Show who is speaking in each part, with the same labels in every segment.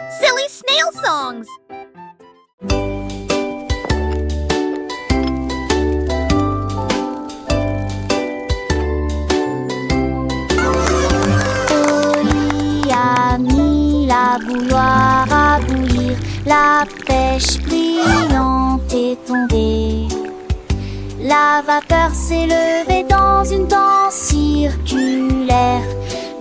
Speaker 1: Silly snail songs!
Speaker 2: Oli a mis la bouilloire à bouillir, la pêche brillante est tombée. La vapeur s'est levée dans une danse circulaire,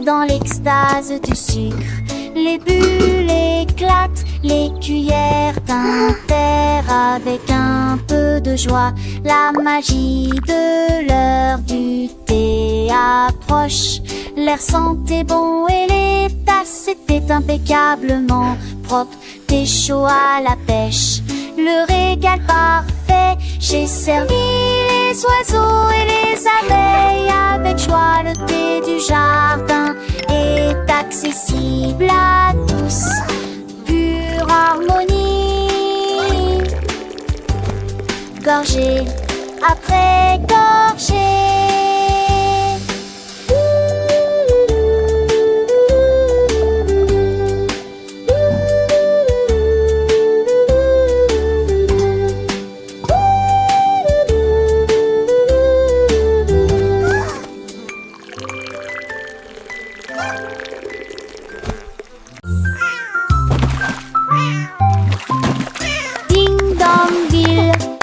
Speaker 2: dans l'extase du sucre. Les bulles éclatent, les cuillères tintèrent avec un peu de joie. La magie de l'heure du thé approche. L'air sentait bon et les tasses étaient impeccablement propres. Thé chaud à la pêche, le régal parfait. J'ai servi les oiseaux et les abeilles avec joie. Le thé du jardin est accessible à tous, pure harmonie. Gorgée après gorgée.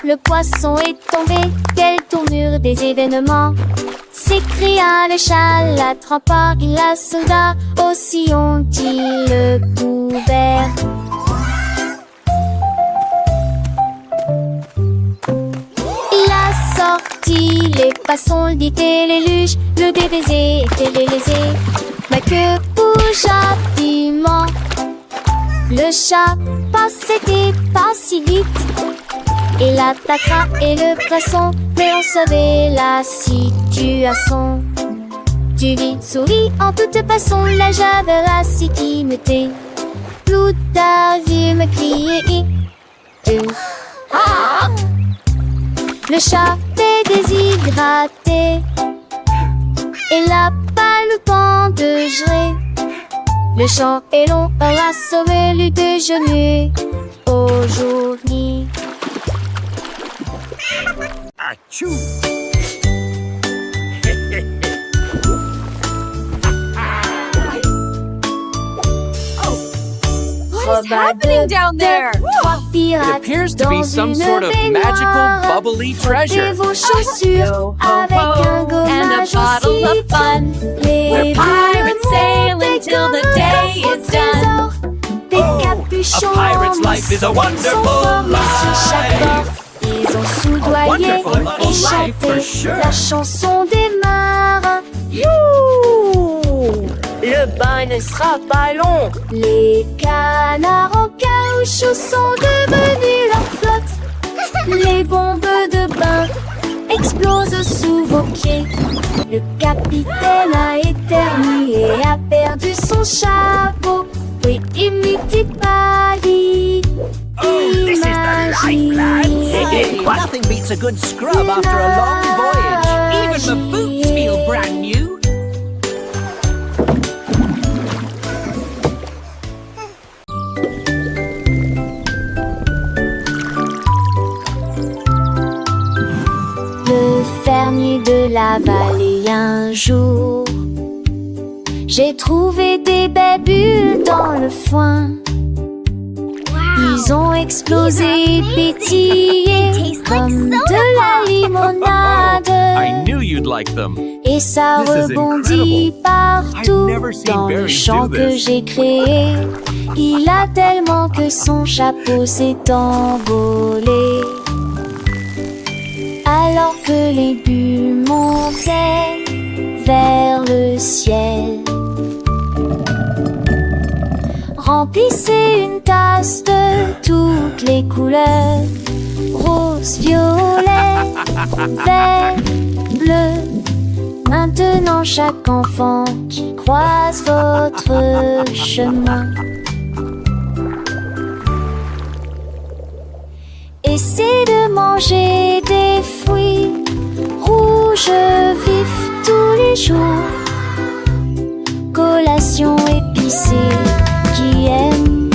Speaker 2: Le poisson est tombé, quelle tournure des événements! S'écria le chat, la trempa, la soldat, aussi ont-ils le couvert. Il a sorti les poissons, le dit et les luges, le DBZ et les lésés. Ma queue bouge rapidement, le chat passait pas si vite. Il attaquera et le poisson, mais on savait la situation. Tu vis, souris en toute façon, la javera si qui me tait. Tout a vu me crier. Ah! Le chat est déshydraté et n'a pas le temps de gérer. Le champ est long, on a sauvé le déjeuner aujourd'hui.
Speaker 3: Achou!
Speaker 1: What is happening down there?
Speaker 4: It appears to be some sort of magical, bubbly treasure.
Speaker 2: Vos chaussures avec un gommage
Speaker 1: and a bottle of fun. We're pirates sailing till the day is done.
Speaker 2: Des capuchons
Speaker 3: A pirate's life is a wonderful life.
Speaker 2: Ils ont soudoyé
Speaker 3: wonderful
Speaker 2: et
Speaker 3: life
Speaker 2: chanté
Speaker 3: for sure.
Speaker 2: la chanson des marins.
Speaker 5: Le bain ne sera pas long.
Speaker 2: Les canards en caoutchouc sont devenus leur flotte. Les bombes de bain explosent sous vos pieds. Le capitaine a éternué et a perdu son chapeau. Oui, imitez Paris.
Speaker 3: This is the life, lads. Nothing beats a good scrub after a long voyage. Even the boots feel brand new.
Speaker 2: Le fermier de la vallée un jour, j'ai trouvé des belles bulles dans le foin. Ils ont explosé et pétillé comme de la limonade.
Speaker 4: I knew you'd like them.
Speaker 2: Et ça
Speaker 4: This is
Speaker 2: rebondit
Speaker 4: incredible.
Speaker 2: partout
Speaker 4: I've never seen
Speaker 2: dans le
Speaker 4: berries
Speaker 2: champ
Speaker 4: do
Speaker 2: que
Speaker 4: this.
Speaker 2: j'ai créé. Il a tellement que son chapeau s'est envolé. Alors que les bulles montaient vers le ciel. Remplissez une tasse de toutes les couleurs, rose, violet, vert, bleu. Maintenant chaque enfant qui croise votre chemin, essaie de manger des fruits rouges vifs tous les jours. Collation épicée qui aime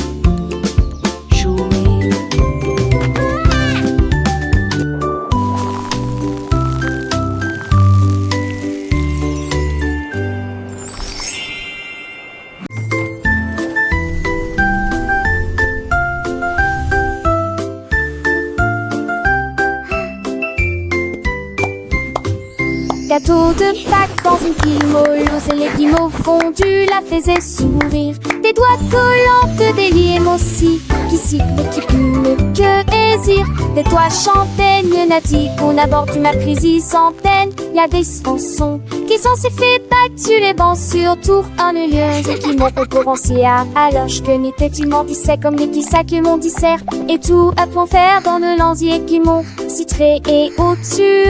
Speaker 2: gâteau de Pâques dans une guimauve. Et les guimauves fondues la faisaient sourire. Des doigts collants de délier aussi, qui sifflent et qui plument que hésire. Des toits chantaignes natives qu'on aborde du Macrisy sans peine. Y a des chansons qui sont si fait battus les bancs sur tour en lieu et qui m'ont concurrencé alors que n'était tu m'en disais comme les petits sacs mon dissert et tout à point faire dans le lanzier qui m'ont citré et au-dessus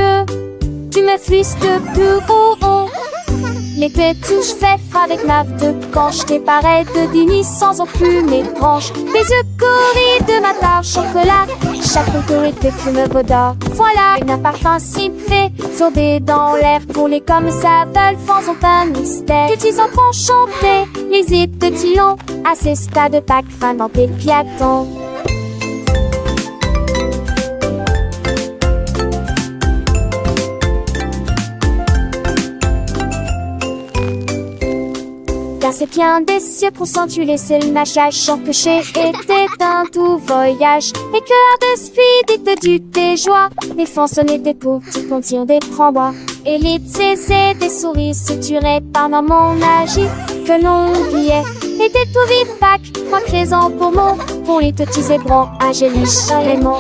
Speaker 2: tu me flisses de plus haut. L'été touche fait avec ma de quand je t'ai pareil de dîner sans aucune mes branches. Les yeux corris de ma tarte chocolat, chaque autorité fume vaudor. Voilà un parfum si fait, sourdé dans l'air pour les comme ça veulent, faisons un mystère. Les petits enfants chantaient, les hits de Tillon, à ces stades de Pâques fin dans tes piatons. Car c'est bien des cieux pour s'entuler, c'est le machage sans que j'ai été un tout voyage. Et cœur de speed du tes joies, les façonnés des poux, qui contirent des frambois. Et les tsés des souris se tueraient par mon magie que l'on oubliait. Et des tout vides Pâques, moi présent pour les petits zébrons, Angélique, Raymond.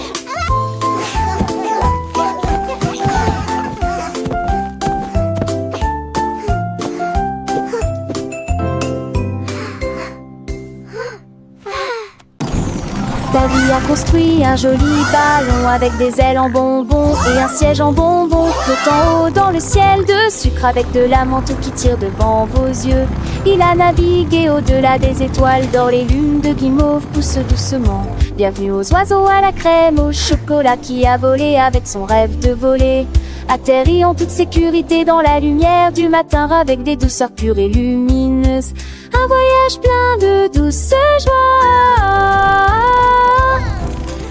Speaker 2: David a construit un joli ballon avec des ailes en bonbons et un siège en bonbons flottant haut dans le ciel de sucre avec de la menthe qui tire devant vos yeux. Il a navigué au-delà des étoiles d'or, les lunes de guimauve poussent doucement. Bienvenue aux oiseaux à la crème, au chocolat qui a volé avec son rêve de voler. Atterri en toute sécurité dans la lumière du matin avec des douceurs pures et lumineuses. Un voyage plein de douce joie.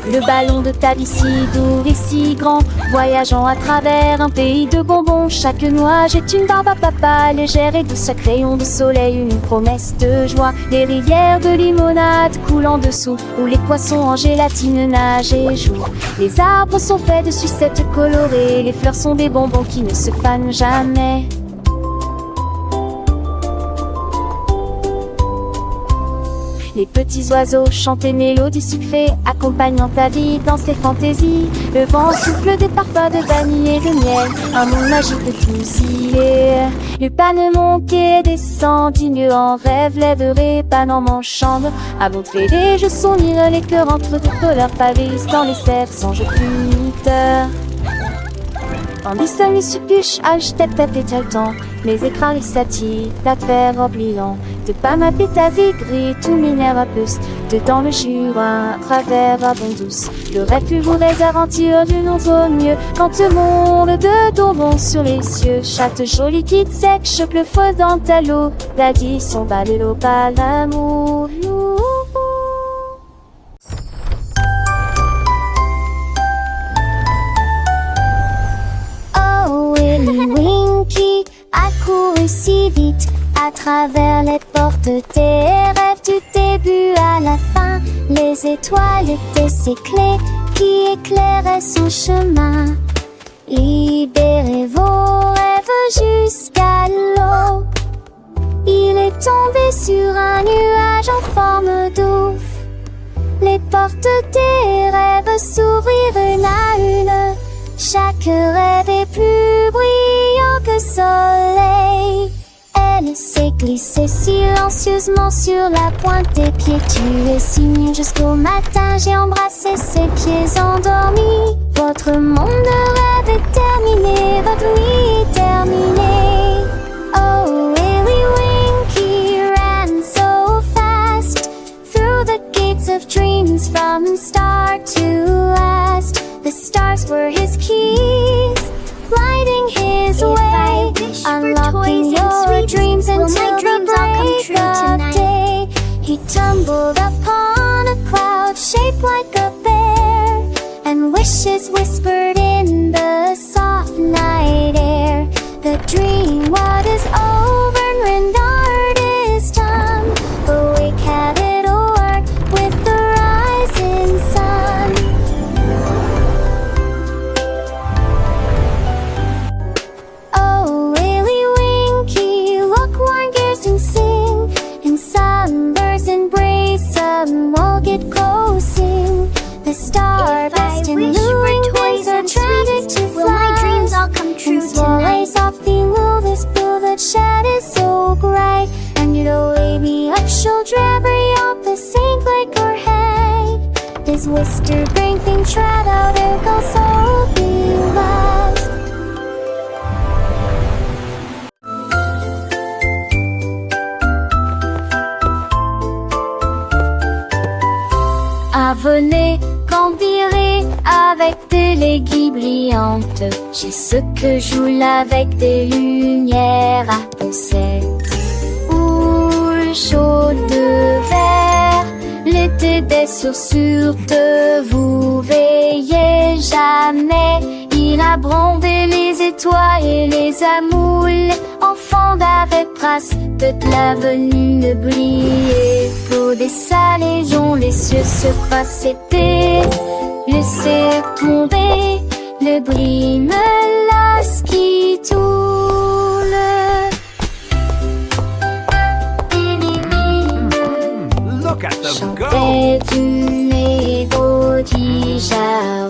Speaker 2: Le ballon de ta vie si doux et si grand, voyageant à travers un pays de bonbons. Chaque nuage est une barbe à papa, légère et douce, chaque rayon de soleil une promesse de joie. Les rivières de limonade coulent en dessous, où les poissons en gélatine nagent et jouent. Les arbres sont faits de sucettes colorées, les fleurs sont des bonbons qui ne se fanent jamais. Les petits oiseaux chantent des mélodies sucrées, accompagnant ta vie dans ses fantaisies. Le vent souffle des parfums de vanille et de miel, un monde magique de tous y est. Le panneau monte et descend, digne en rêve, lèverai pas dans mon chambre. À montrer les jeux sourire, les cœurs entre deux couleurs pavés dans les cerfs sans jeu puniteur. Tandis que les suppuches, tête à tête le temps, les écrans, les satis, la terre oubliant. De pas ma ta vie gris, tout minère à puce, dedans le jura, à travers à bon douce. Le rêve plus vous les aventures d'une autre mieux, quand le monde de bonbons sur les cieux. Chaque jolie kit sec, choque le feu dans ta l'eau, l'addition bat de l'eau, pas l'amour. Winky a couru si vite à travers les portes des rêves du début à la fin. Les étoiles étaient ses clés qui éclairaient son chemin. Libérez vos rêves jusqu'à l'eau. Il est tombé sur un nuage en forme d'ouf. Les portes des rêves s'ouvrirent une à une. Chaque rêve est plus brillant que soleil. Elle s'est glissée silencieusement sur la pointe des pieds. Tu es si mignon jusqu'au matin. J'ai embrassé ses pieds endormis. Votre monde de rêve est terminé. Votre nuit est terminée. Oh, Willy Winky ran so fast through the gates of dreams from start to last. The stars were his keys, lighting his way, unlocking your dreams until the break of day. He tumbled upon a cloud shaped like a bear, and wishes whispered in the soft night air. The dream what is over and rendered is done, but we have it all work with the rising sun. Oh, sunshine is so bright. And you'll wake me up, shoulder every up the same like her head. This Wister bring things right out, there goes all be lost. Ah, venez, grandirez avec des aiguilles brillantes. J'ai ce que joue avec des lumières à penser. Ou chaud de verre, l'été des chaussures de vous veillez jamais. Il a brandé les étoiles et les amoules. Enfants d'avec trace de l'avenue briller. Pour des salles dont les cieux se passaient. Laissez tomber le bris me lasse qui tourne.
Speaker 3: Look at them go!
Speaker 2: Chantait une mélodie jarre.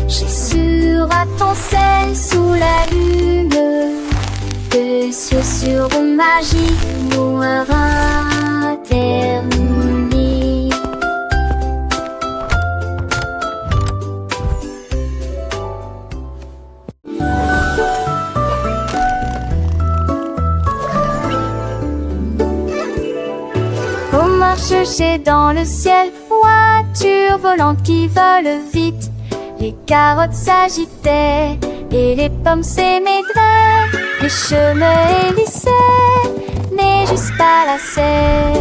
Speaker 2: J'ai sur attenselle sous la lune. De sur magie noire interdit. On marche chercher dans le ciel, voiture volante qui vole vite. Les carottes s'agitaient et les pommes s'émaidraient. Les chemins hélissaient, mais juste pas la serre.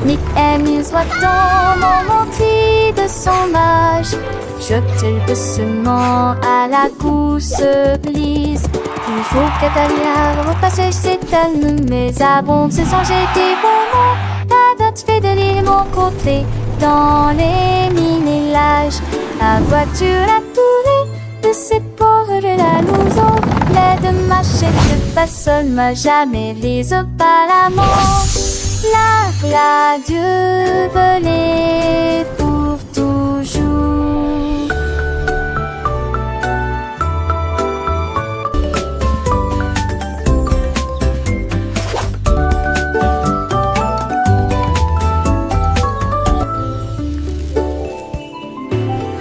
Speaker 2: Nick amuse dans mon mentis de son âge. Jette doucement à la gousse glisse. Il faut qu'Atalia repasse ses calmes, mais abonde se sent jeter bon. La date fait de l'île mon côté, dans les minélages. La voiture a tourné de ses ports de la louson. L'aide machette pas seule, m'a jamais vise pas la manche. La Dieu volée pour toujours.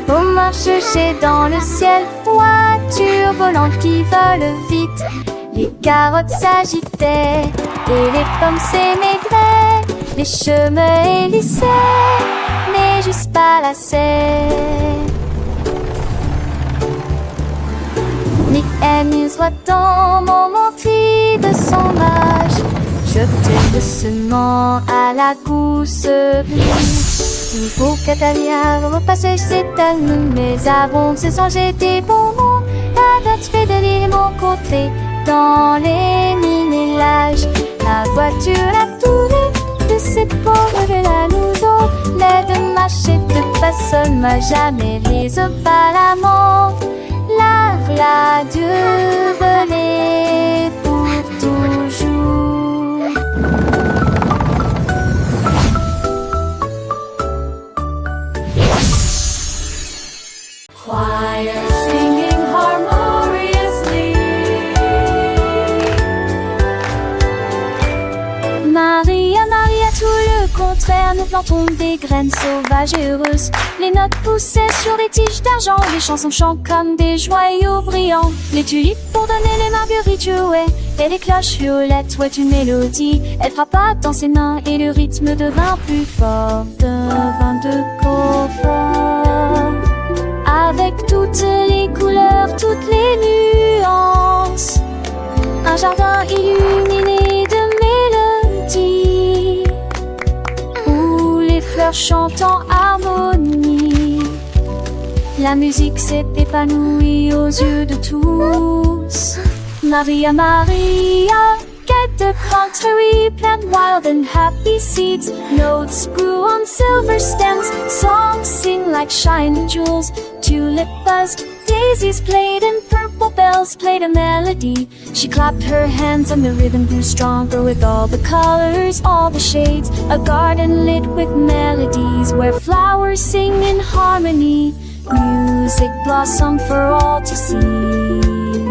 Speaker 2: On marche chercher dans le ciel, voiture volante qui vole vite. Les carottes s'agitaient et les pommes s'émaidraient. Les chemins hélissaient, mais juste pas la serre. Nick amuse dans mon mentis de son âge. Jette doucement à la gousse glisse. Il faut qu'Atalia repasse ses talons, mais abonde se sent jeter bon nom. La date fait de l'île mon côté, dans les minélages. La voiture a tourné de ses ports de la louson. L'aide machette pas seule, m'a jamais vise pas la mort. La Dieu volée pour toujours.
Speaker 1: Choir singing harmoniously.
Speaker 2: Maria, Maria, tout le contraire, nous plantons des graines sauvages et heureuses. Les notes poussaient sur des tiges d'argent, les chansons chantent comme des joyaux brillants. Les tulipes pour donner les marguerites jouaient, et les cloches violettes jouaient une mélodie. Elle frappa dans ses mains et le rythme devint plus fort, devint de confort. Avec toutes les couleurs, toutes les nuances, un jardin illuminé de mélodies, où les fleurs chantent en harmonie. La musique s'est épanouie aux yeux de tous. Maria, Maria, get the contrary, plant wild and happy seeds. Notes grew on silver stems, songs sing like shining jewels. Tulip buzzed, daisies played, and purple bells played a melody. She clapped her hands and the rhythm grew stronger with all the colors, all the shades. A garden lit with melodies where flowers sing in harmony. Music blossomed for all to see.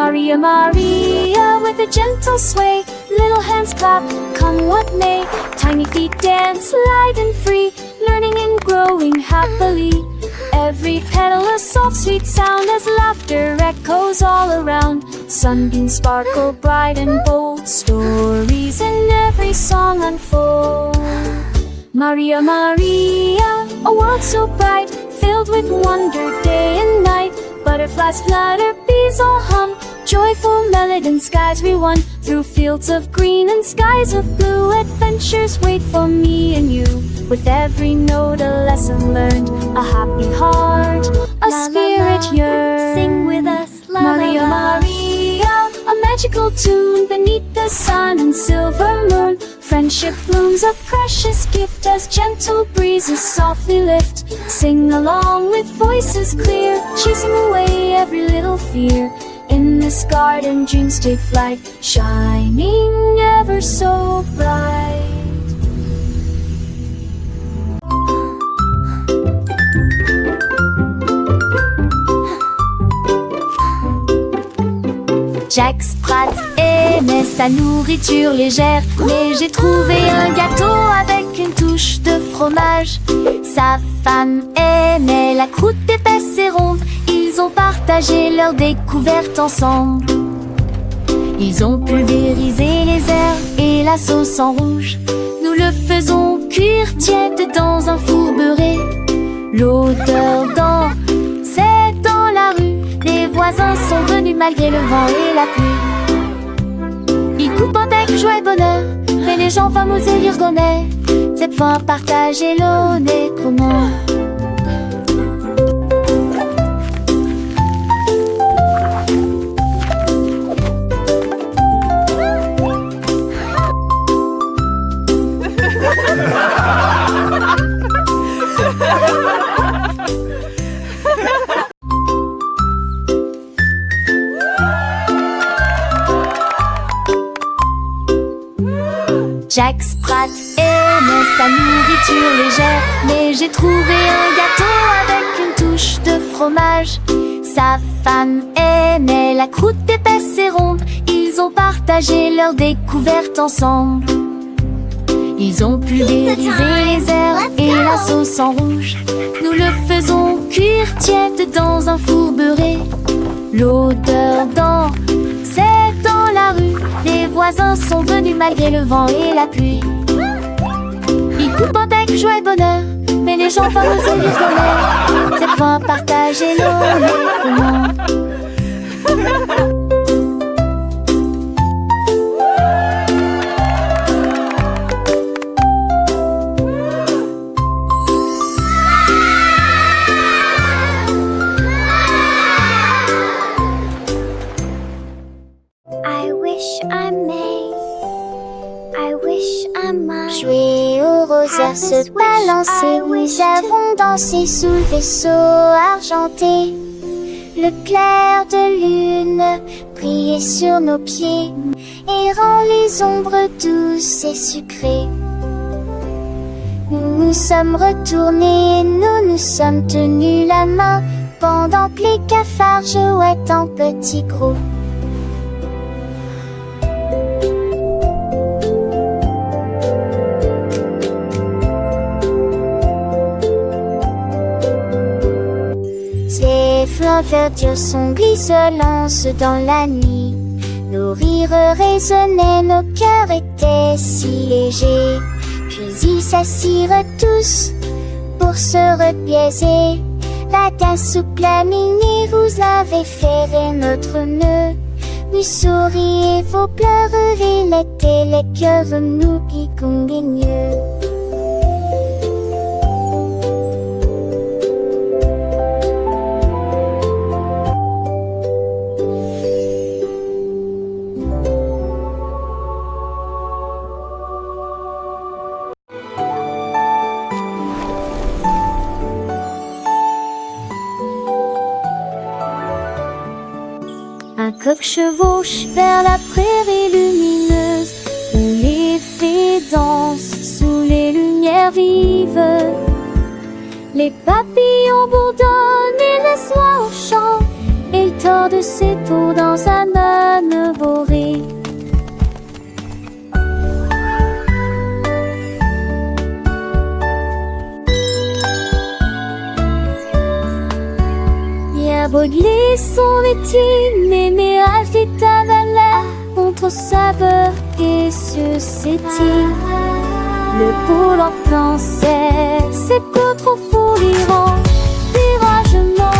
Speaker 2: Maria, Maria, with a gentle sway, little hands clap, come what may. Tiny feet dance light and free, learning and growing happily. Every petal a soft sweet sound as laughter echoes all around. Sunbeams sparkle bright and bold, stories in every song unfold. Maria, Maria, a world so bright, filled with wonder day and night. Butterflies flutter, bees all hum, joyful melody and skies we won. Through fields of green and skies of blue, adventures wait for me and you. With every note a lesson learned, a happy heart, a spirit yearns.
Speaker 1: Sing with us, la
Speaker 2: Maria,
Speaker 1: la la.
Speaker 2: Maria, a magical tune beneath the sun and silver moon. Friendship blooms a precious gift as gentle breezes softly lift. Sing along with voices clear, chasing away every little fear. In this garden dreams take flight, shining ever so bright. Jack Sprat aimait sa nourriture légère, mais j'ai trouvé un gâteau avec une touche de fromage. Sa femme aimait la croûte épaisse et ronde, ils ont partagé leur découverte ensemble. Ils ont pulvérisé les herbes et la sauce en rouge. Nous le faisons cuire tiède dans un four beurré. L'odeur c'est dans la rue. Les voisins sont venus malgré le vent et la pluie. Ils coupent avec joie et bonheur, mais les gens fameux et l'irgonais, c'est pouvoir partager l'honnête commun. Jack Sprat aimait sa nourriture légère, mais j'ai trouvé un gâteau avec une touche de fromage. Sa femme aimait la croûte épaisse et ronde, ils ont partagé leur découverte ensemble. Ils ont pulvérisé les herbes et la sauce en rouge. Nous le faisons cuire tiède dans un four beurré. L'odeur c'est dans la rue. Les voisins sont venus malgré le vent et la pluie. Ils coupent avec joie et bonheur, mais les gens fameux et l'irgonais, c'est pouvoir partager l'honnête commun. Jouer aux roseurs, se balancer, nous avons dansé sous le vaisseau argenté. Le clair de lune brillait sur nos pieds et rend les ombres douces et sucrées. Nous nous sommes retournés, nous nous sommes tenus la main pendant que les cafards jouaient en petits groupes. Les flancs verdures sont grisonnants dans la nuit. Nos rires résonnaient, nos cœurs étaient si légers. Puis ils s'assirent tous pour se repiaiser. La tasse souple à mini, vous avez ferré notre nœud. Nous souriez, vos pleurs étaient les cœurs, nous qui conguigneux. Un coq chevauche vers la prairie lumineuse, où les fées dansent sous les lumières vives. Les papillons bourdonnent et le soir au chant, et le tord ses tours dans un âne boré. Il a brûlé son métier, mémé acheté ta valeur contre saveur et suscité. Le pôle en pensait, c'est que trop fou l'Iran, viragement.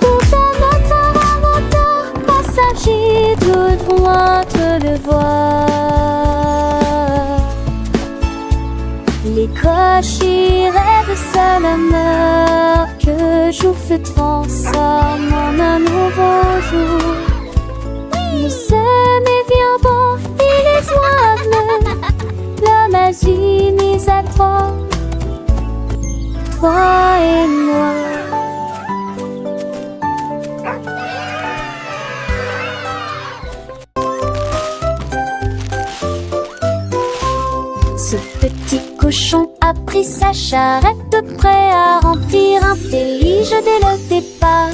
Speaker 2: Tout un autre inventeur, passager de loin te le voir. Les cochers rêvent seul un heure que jour se transforme en un nouveau jour. Le sommet vient bon et les oies l'homme agit mis à trois et moi. Ce petit cochon a pris sa charrette prêt à remplir un délige dès le départ.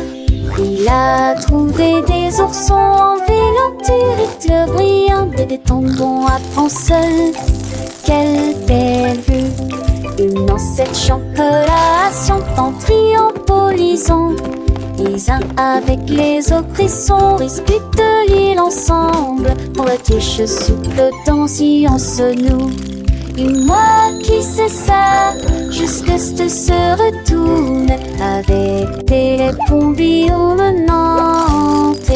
Speaker 2: Il a trouvé des oursons en vélanturite brillant, des tombons à prendre seul. Quelle belle vue! Une ancêtre chancelation en triompholisant. Les uns avec les autres, ils sont disputent l'île ensemble. Pour la tige souple danser en nous. Et moi qui sais ça, jusque ce se retourne avec des pompiers menantes.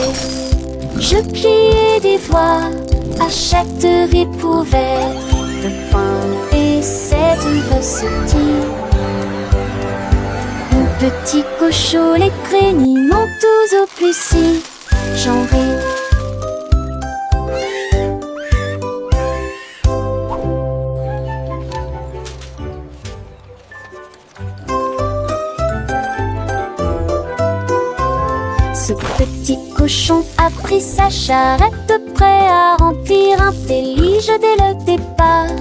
Speaker 2: Je pliais des voix à chaque ripouvert de pain et cette recettie. Mon petit cochon, les crénis m'ont tous au plus si j'en ris. Ce petit cochon a pris sa charrette prêt à remplir un délige dès le départ.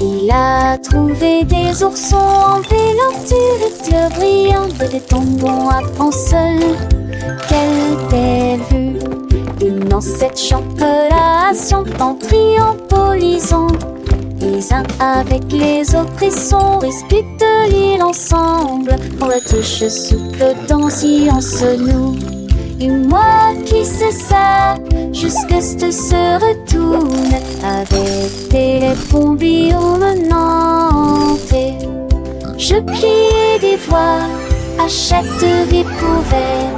Speaker 2: Il a trouvé des oursons en vélanturite brillante, des tombons à prendre seul. Quelle belle vue! Une ancêtre chancelation en triompholisant. Les uns avec les autres, ils sont disputent l'île ensemble. Pour la tige souple danser en nous. Et moi qui sais ça, jusque ce se retourne avec des pompiers menantes. Je pliais des voix à chaque ripouvert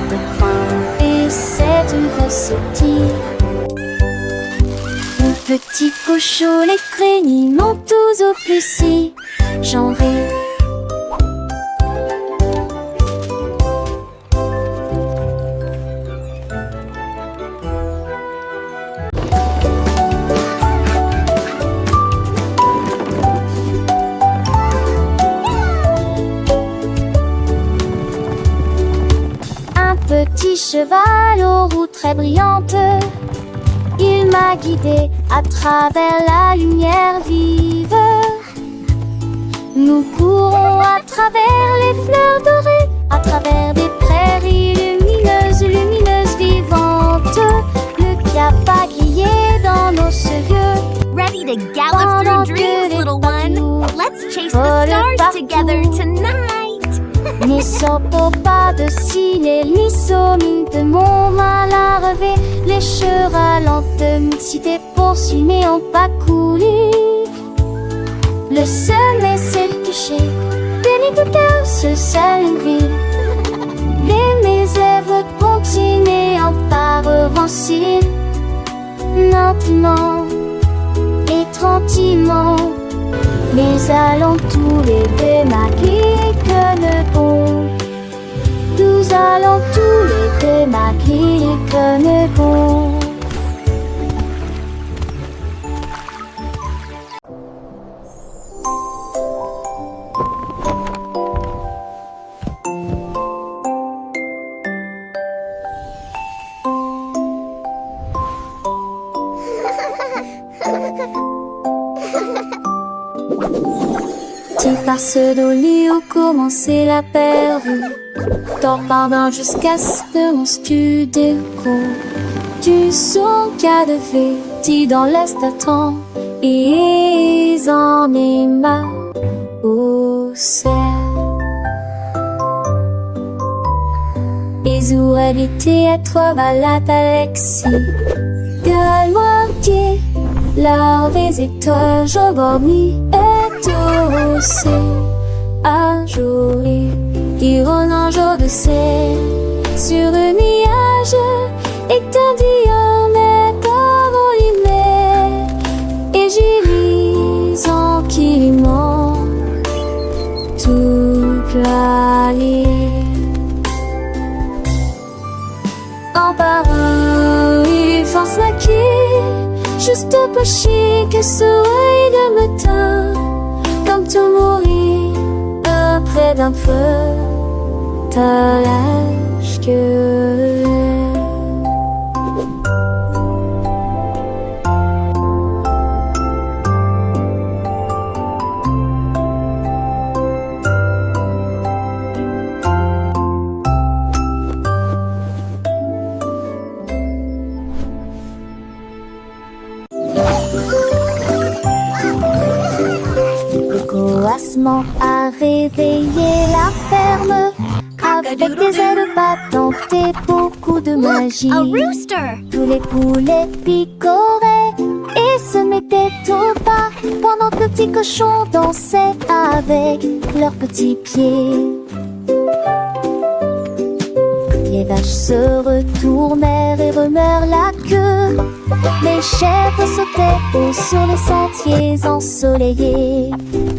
Speaker 2: de pain et cette recettie. Mon petit cochon, les crénis m'ont tous au plus si j'en ris. Petit cheval aux roues très brillantes, il m'a guidé à travers la lumière vive. Nous courons à travers les fleurs dorées, à travers des prairies lumineuses, lumineuses, vivantes. Le cap a grillé dans nos cheveux.
Speaker 1: Ready to gallop through dreams, little one? Let's chase the stars together tonight.
Speaker 2: Ni sopo pas de ciné, ni sommine de mon mal à relever. Les chevaux lentement m'excitaient poursuivis mais ont pas coulé. Le sommet s'est couché, béni de cœur ce seul ville. Mes œuvres continuaient en pas revancher. Lentement et tranquillement, mais allons tous les deux maquiller que le bon. Nous allons tous les deux maquiller que le bon. Tu passes dans l'île où commençait la pervue. ton pardon jusqu'à ce que mon stud découle. Tu son cas de fête dans l'est attend et en est mal au ciel. Et aurait été à toi malade Alexis. Gueule-moi qui l'arvez et toi je dormis et toi aussi. Un jour il rône un jour de ciel sur un nuage et t'en dis on est comme il est. Et j'y lis en qui ment toute la nuit. En parole, il pense maquille, juste un peu chic que soleil de matin, comme tout mourir près d'un feu, t'as l'âge que a réveillé la ferme avec des ailes battantes et beaucoup de magie. Tous les poulets picoraient et se mettaient au pas pendant que le petit cochon dansait avec leurs petits pieds. Les vaches se retournèrent et remuèrent la queue. Les chèvres sautaient haut sur les sentiers ensoleillés.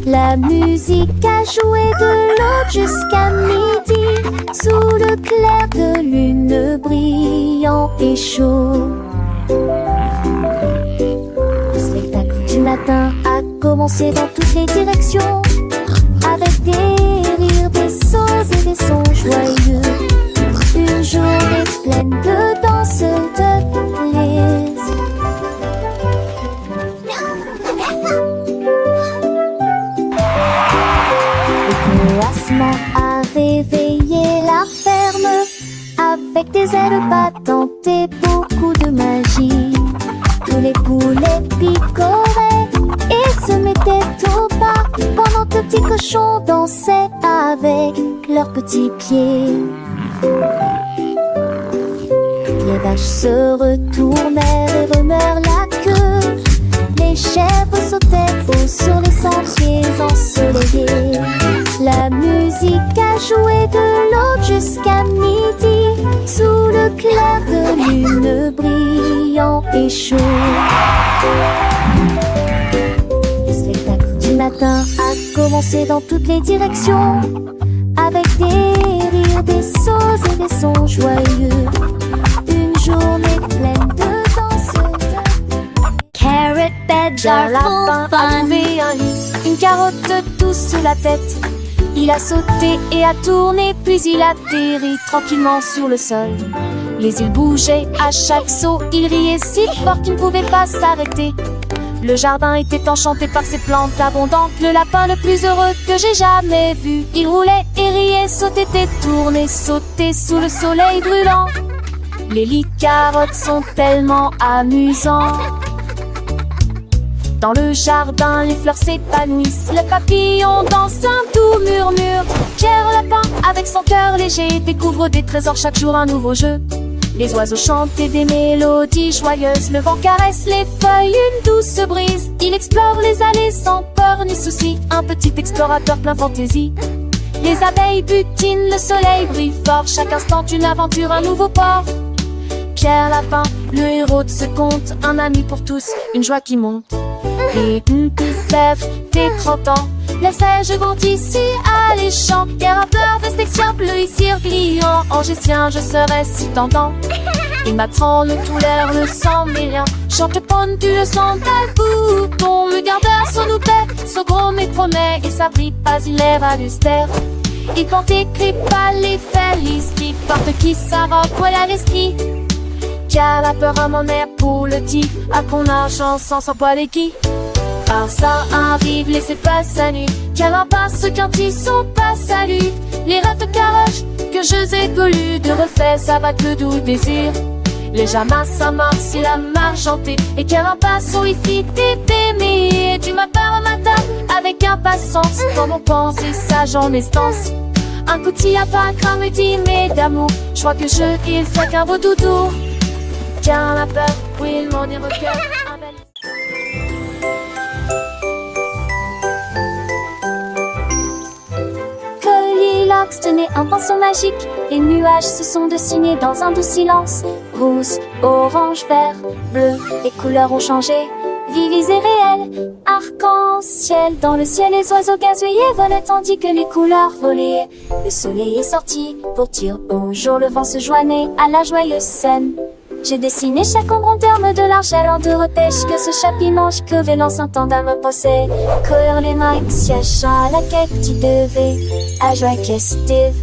Speaker 2: La musique a joué de l'aube jusqu'à midi, sous le clair de lune brillant et chaud. Le spectacle du matin a commencé dans toutes les directions, avec des rires, des sauts et des sons joyeux. Une journée pleine de danse, de plaisir. Le coassement a réveillé la ferme avec des ailes battantes et beaucoup de magie. Tous les poulets picoraient et se mettaient au pas pendant que le petit cochon dansait avec leurs petits pieds. Les vaches se retournèrent et remuèrent la queue. Les chèvres sautaient haut sur les sentiers ensoleillés. La musique a joué de l'aube jusqu'à midi, sous le clair de lune brillant et chaud. Le spectacle du matin a commencé dans toutes les directions, avec des rires, des sauts et des sons joyeux. Une journée pleine de danse.
Speaker 1: Carrot beds are full
Speaker 2: A
Speaker 1: fun.
Speaker 2: trouvé un lit, une carotte douce sous la tête. Il a sauté et a tourné, puis il atterrit tranquillement sur le sol. Les îles bougeaient à chaque saut, il riait si fort qu'il ne pouvait pas s'arrêter. Le jardin était enchanté par ses plantes abondantes. Le lapin le plus heureux que j'ai jamais vu. Il roulait et riait, sautait et tournait, sautait sous le soleil brûlant. Les lits carottes sont tellement amusants. Dans le jardin, les fleurs s'épanouissent. Le papillon danse un doux murmure. Pierre Lapin, avec son cœur léger, découvre des trésors chaque jour, un nouveau jeu. Les oiseaux chantent des mélodies joyeuses. Le vent caresse les feuilles, une douce brise. Il explore les allées sans peur ni souci. Un petit explorateur plein fantaisie. Les abeilles butinent, le soleil brille fort. Chaque instant une aventure, un nouveau port. Pierre Lapin, le héros de ce conte, un ami pour tous, une joie qui monte. Et Sèvres, tes 30 ans, laissais-je grandis si alléchant. Et rappeur de section bleu ici gliant, en gestien je serais si tentant. Il m'attend le tout l'air, le sang mêlant. Chante pendu, le sandal bouton. Le gardeur son oupet, son gros mais promet. Et sa brille pas, il est valustère. Il porte écrit pas les felices. Qui porte qui sa robe, voilà l'esprit. Car la peur à mon air pour le tif. À qu'on argent sans poil et qui. Par ça arrive, laissez pas sa nuit. Car un passe quand ils sont pas salut.
Speaker 5: Les rêves de carottes que je ai voulu de refait s'abattre le doux désir. Les jamas s'amorcent la margentée et carapace où il fit t'aimer. Tu m'appelles au matin avec impatience, comme on pense et sage en estance. Un petit appât comme dit mais d'amour, je crois que il fait qu'un beau doudou. Car la peur, oui, mon cœur.
Speaker 2: Goldilocks tenait un pinceau magique. Les nuages se sont dessinés dans un doux silence. Rouge, orange, vert, bleu, les couleurs ont changé. Vives et réelles, arc-en-ciel. Dans le ciel, les oiseaux gazouillaient volaient tandis que les couleurs volaient. Le soleil est sorti pour dire bonjour. Le vent se joignait à la joyeuse scène. J'ai dessiné chaque ombre en termes de l'argent de repêche. Que ce chapimanche que vélant s'entendant me possède. Courir les mains, siège à la quête, tu devais à joie festive.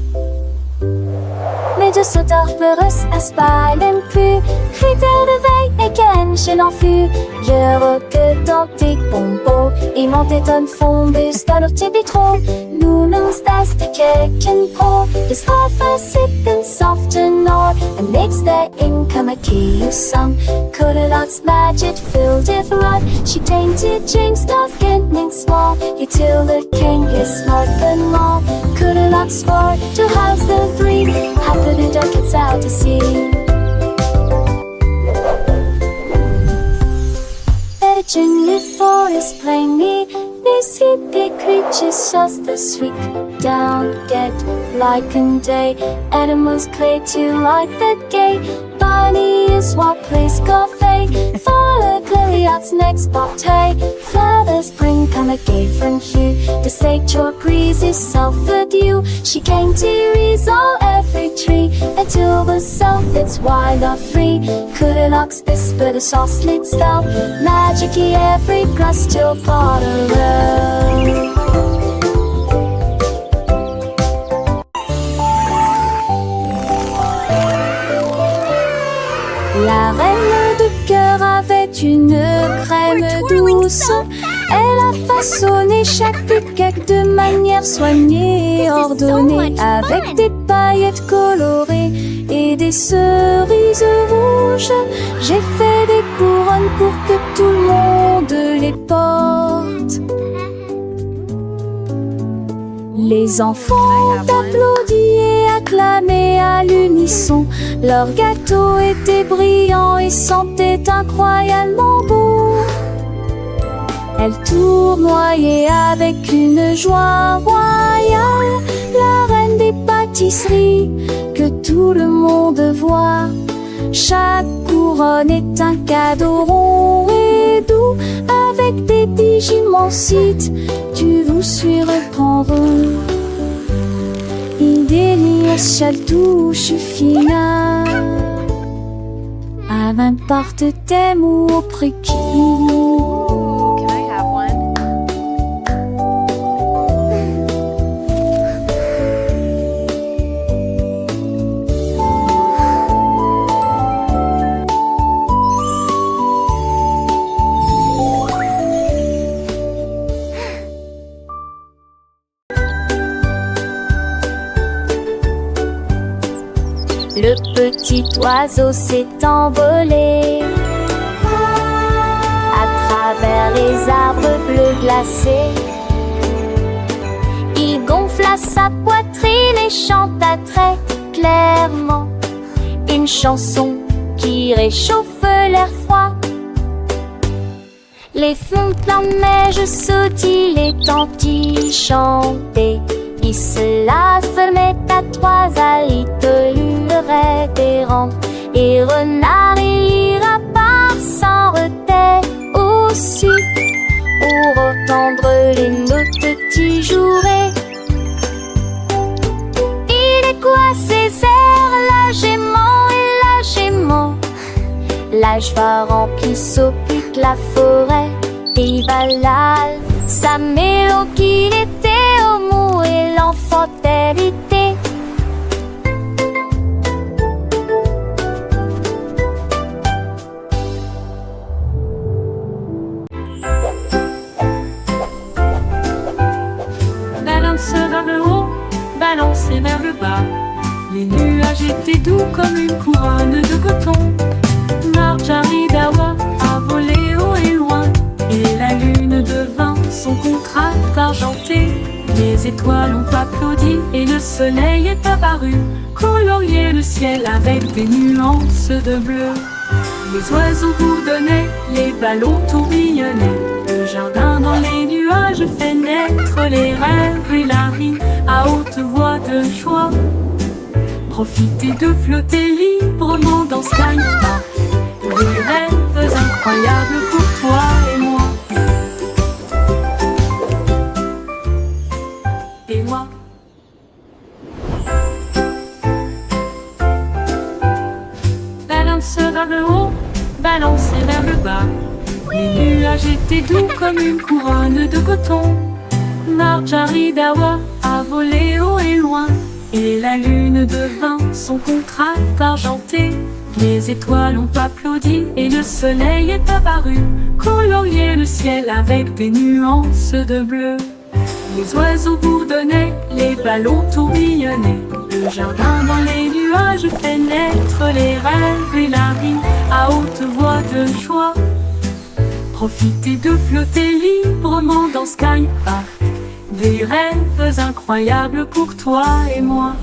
Speaker 2: Mais de sauteurs peureux à spalen plus. Critères de veille et ken chez l'enfus. Je que dans tes pompos. Et mon téton fond dans leur petit bitron. Nous nous das de keken pro. The stoffer sippen soft and all. And makes their income a key of some. Goldilocks magic filled with rod. She tainted James Dawes getting small. He till the king is smart and long. Goldilocks swore to house the three. Happy the duck gets out to sea. Legend before is plainly these hippie creatures just the sweet down get like in day. Animals play to like the gay. Bunny is what plays coffee. Follow Goldilocks next bottle. Flowers bring come a gay from hue. The sage or breeze is self-fed you. She came to resolve every tree until the self it's wild or free. Goldilocks this but a sauce slits down. Magic-y every grass till part around. La reine de cœur avait une crème douce. Elle a façonné chaque cake de manière soignée et ordonnée, avec des paillettes colorées et des cerises rouges. J'ai fait des couronnes pour que tout le monde les porte. Les enfants applaudissent et acclamaient à l'unisson. Leur gâteau était brillant et sentait incroyablement bon. Elle tournoyait avec une joie royale, la reine des pâtisseries que tout le monde voit. Chaque couronne est un cadeau rond et doux, avec des digimonsites, tu vous suis reprendre. Il délire chaque touche fina, à n'importe thème ou au prix qui.
Speaker 1: Can I have one?
Speaker 2: Le petit oiseau s'est envolé à travers les arbres bleus glacés. Il gonfla sa poitrine et chanta très clairement une chanson qui réchauffe l'air froid. Les fontaines en neige sautillent, les tantilles chantaient. Il se la fermait à trois alitelures révérentes. Et renard et lapin s'en retaient aussi pour entendre les notes qui joueraient. Il est quoi ces airs, la gémant et la gémant? L'âge varan qui s'occupe la forêt et balade sa mélodie qu'il était au mou et l'enfantalité.
Speaker 5: Balance vers le haut, balancez Les nuages étaient doux comme une couronne de coton. Marjorie Dawa a volé haut et loin, et la lune devint son contraste argenté. Les étoiles ont applaudi et le soleil est apparu, colorier le ciel avec des nuances de bleu. Les oiseaux bourdonnaient, les ballons tourbillonnaient, le jardin dans les nuages fait naître les rêves et la rime à haute voix de joie. Profitez de flotter librement dans Sky Park, des rêves incroyables pour toi et moi. Et moi. Balance vers le haut, balancez vers le bas. Les nuages étaient doux comme une couronne de coton. Marjorie Dawa a volé haut et loin, et la lune devint son contraste argenté. Les étoiles ont applaudi et le soleil est apparu, colorier le ciel avec des nuances de bleu. Les oiseaux bourdonnaient, les ballons tourbillonnaient, le jardin dans les nuages fait naître les rêves et la rime à haute voix de joie. Profitez de flotter librement dans Sky Park, des rêves incroyables pour toi et moi.